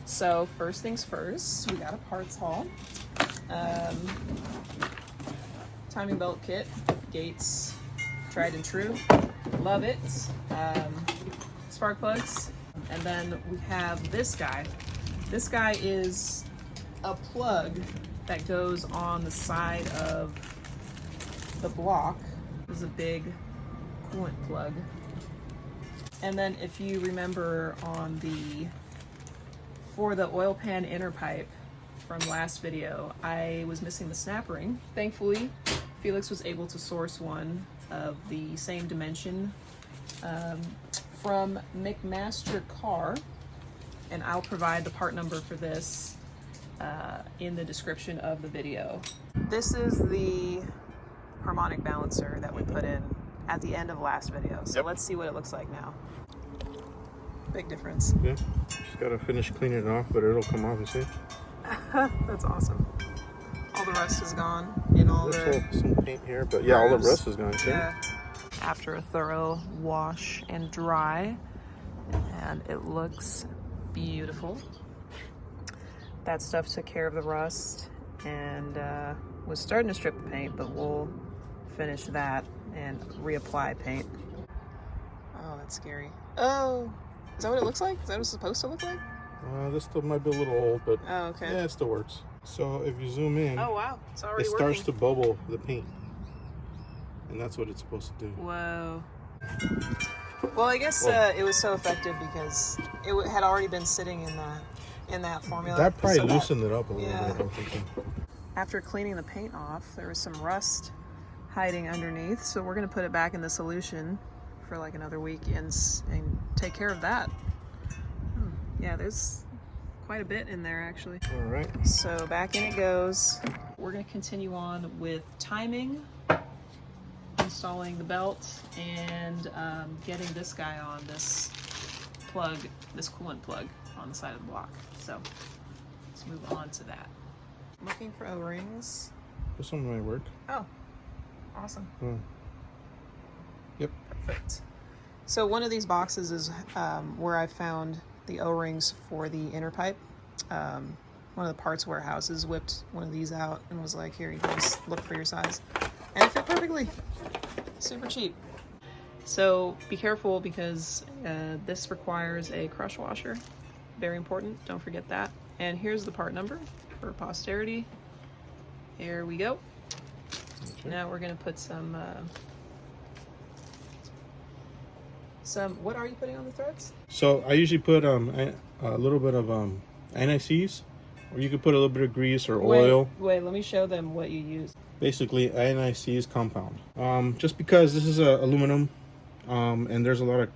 So first things first, we got a parts haul. Timing belt kit, Gates, tried and true, love it. Spark plugs, and then we have this guy. This guy is a plug that goes on the side of the block. This is a big coolant plug. And then if you remember for the oil pan inner pipe from last video, I was missing the snap ring. Thankfully, Felix was able to source one of the same dimension from McMaster Car, and I'll provide the part number for this in the description of the video. This is the harmonic balancer that we put in at the end of last video. So let's see what it looks like now. Big difference. Yeah, just gotta finish cleaning it off, but it'll come off, you see? That's awesome. All the rust is gone in all There's some paint here, but yeah, all the rust is gone too. Yeah. After a thorough wash and dry, and it looks beautiful. That stuff took care of the rust and was starting to strip the paint, but we'll finish that and reapply paint. Oh, that's scary. Oh, is that what it looks like? Is that what it's supposed to look like? This still might be a little old, but oh, okay. Yeah, it still works. So if you zoom in, oh wow, it's already it starts to bubble the paint, and that's what it's supposed to do. Whoa. Well, I guess it was so effective because it had already been sitting in that formula. That probably so loosened it up a little yeah. bit, I'm thinking. After cleaning the paint off, there was some rust hiding underneath, so we're gonna put it back in the solution for like another week and take care of that. Yeah, there's quite a bit in there actually. All right. So back in it goes. We're gonna continue on with timing, installing the belt, and getting this guy on, this plug, this coolant plug on the side of the block. So let's move on to that. Looking for O-rings. This one might work. Oh, awesome. Yep. Perfect. So one of these boxes is where I found the O-rings for the inner pipe. One of the parts warehouses whipped one of these out and was like, here, you can just look for your size. And it fit perfectly. Super cheap. So be careful because this requires a crush washer. Very important, don't forget that. And here's the part number for posterity. Here we go. Okay. Now we're gonna put some, what are you putting on the threads? So I usually put a little bit of anti-seize, or you could put a little bit of grease or oil. Wait, let me show them what you use. Basically, anti-seize compound. Just because this is aluminum, and there's a lot of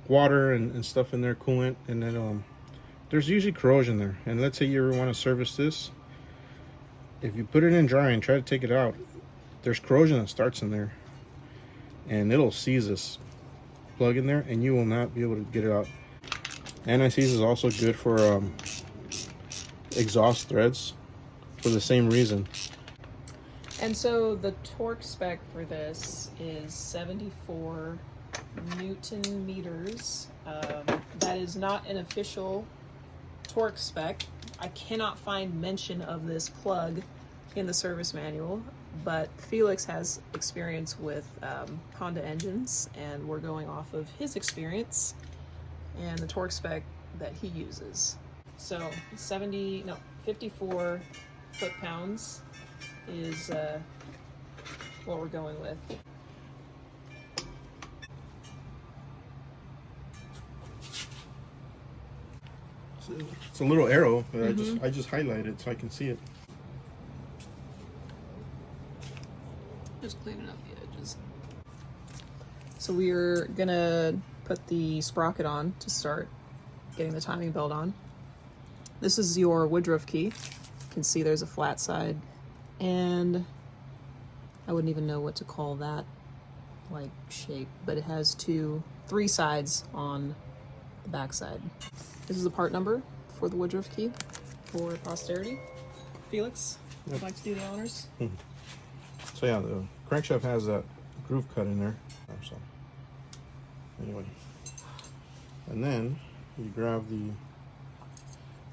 water and stuff in there, coolant, and then there's usually corrosion there. And let's say you ever want to service this, if you put it in dry and try to take it out, there's corrosion that starts in there, and it'll seize this plug in there, and you will not be able to get it out. Anti-seize is also good for exhaust threads for the same reason. And so the torque spec for this is 74 Newton meters. That is not an official torque spec. I cannot find mention of this plug in the service manual, but Felix has experience with Honda engines, and we're going off of his experience and the torque spec that he uses. So 54 foot-pounds is what we're going with. It's a little arrow that I just highlighted so I can see it. Just cleaning up the edges. So we're gonna put the sprocket on to start getting the timing belt on. This is your Woodruff key. You can see there's a flat side, and I wouldn't even know what to call that like shape, but it has three sides on the back side. This is the part number for the Woodruff key for posterity. Felix, would you like to do the honors? So yeah, the crankshaft has that groove cut in there. So anyway, and then you grab the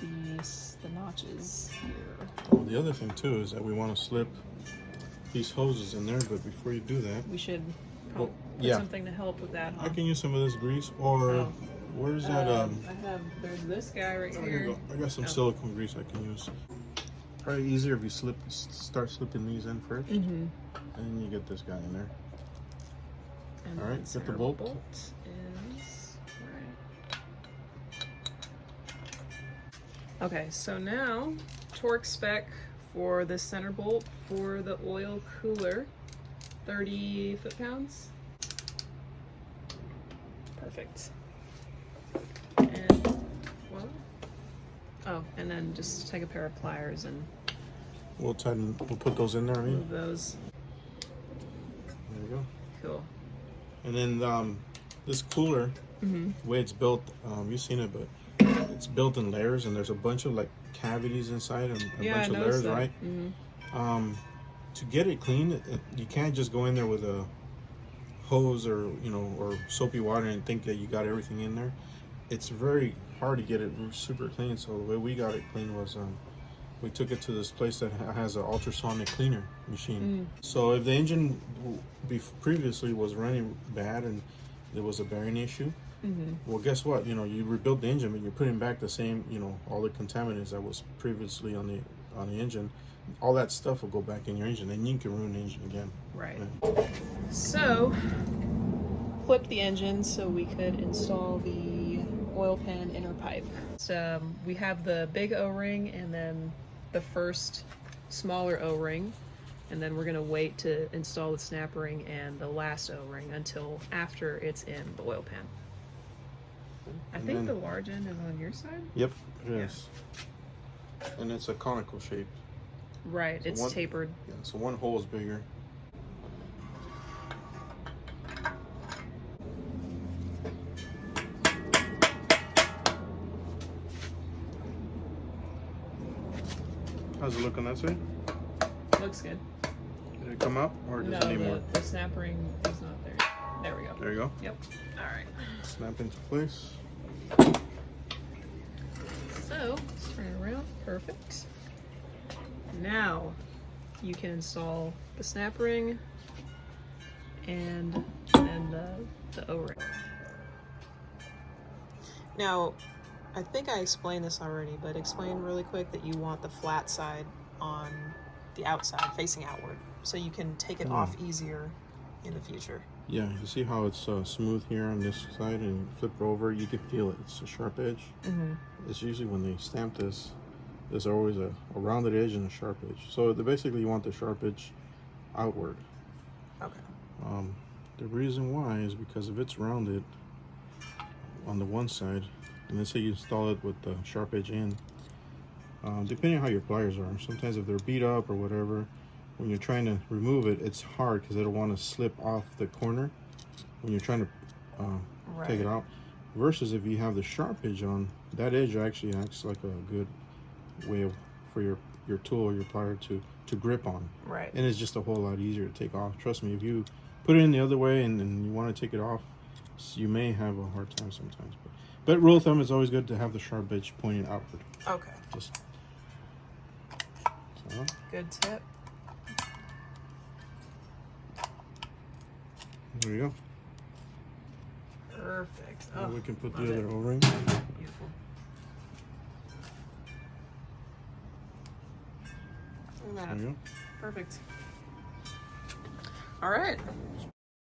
the notches here. Well, the other thing too is that we want to slip these hoses in there, but before you do that, We should probably put something to help with that. Huh? I can use some of this grease, or where's that? There's this guy right There here. you go. I got some silicone grease I can use. Probably easier if you start slipping these in first, and then you get this guy in there. And all right, get the bolt. Is right. Okay, so now torque spec for the center bolt for the oil cooler, 30 foot-pounds. Perfect. And well, oh, and then just take a pair of pliers and We'll put those in there. move those. There you go. Cool. And then this cooler, the way it's built, you've seen it, but it's built in layers, and there's a bunch of like cavities inside and a bunch of layers, that. right? To get it clean, you can't just go in there with a hose or or soapy water and think that you got everything in there. It's very hard to get it super clean. So the way we got it clean was we took it to this place that has an ultrasonic cleaner machine. So if the engine previously was running bad and there was a bearing issue, well, guess what? You rebuild the engine, but you're putting back the same, all the contaminants that was previously on the engine. All that stuff will go back in your engine, and you can ruin the engine again. Right. Yeah. So, flip the engine so we could install the oil pan inner pipe. So we have the big O-ring and then the first smaller O-ring, and then we're gonna wait to install the snap ring and the last O-ring until after it's in the oil pan. I think the large end is on your side? Yep, it is. And it's a conical shape. Right, So it's tapered. Yeah, so one hole is bigger. How's it look on that side? Looks good. Did it come out, or does it need more? The snap ring is not there. There we go. There you go. Yep. All right. Snap into place. So, let's turn it around. Perfect. Now, you can install the snap ring and then the O-ring. Now, I think I explained this already, but explain really quick that you want the flat side on the outside, facing outward, so you can take it off easier in the future. Yeah, you see how it's smooth here on this side, and you flip it over, you can feel it. It's a sharp edge. It's usually when they stamp this, there's always a rounded edge and a sharp edge. So basically you want the sharp edge outward. Okay. The reason why is because if it's rounded on the one side, and let's say you install it with the sharp edge in, depending on how your pliers are, sometimes if they're beat up or whatever, when you're trying to remove it, it's hard because it'll want to slip off the corner when you're trying to take it out. Versus if you have the sharp edge on, that edge actually acts like a good way for your tool or your plier to grip on. Right. And it's just a whole lot easier to take off. Trust me, if you put it in the other way and you want to take it off, you may have a hard time sometimes. But rule of thumb, is always good to have the sharp edge pointing outward. Okay. Just so. Good tip. There you go. Perfect. Now Oh, we can put the love other it. O-ring. Beautiful. Look at There that. you go. Perfect. All right.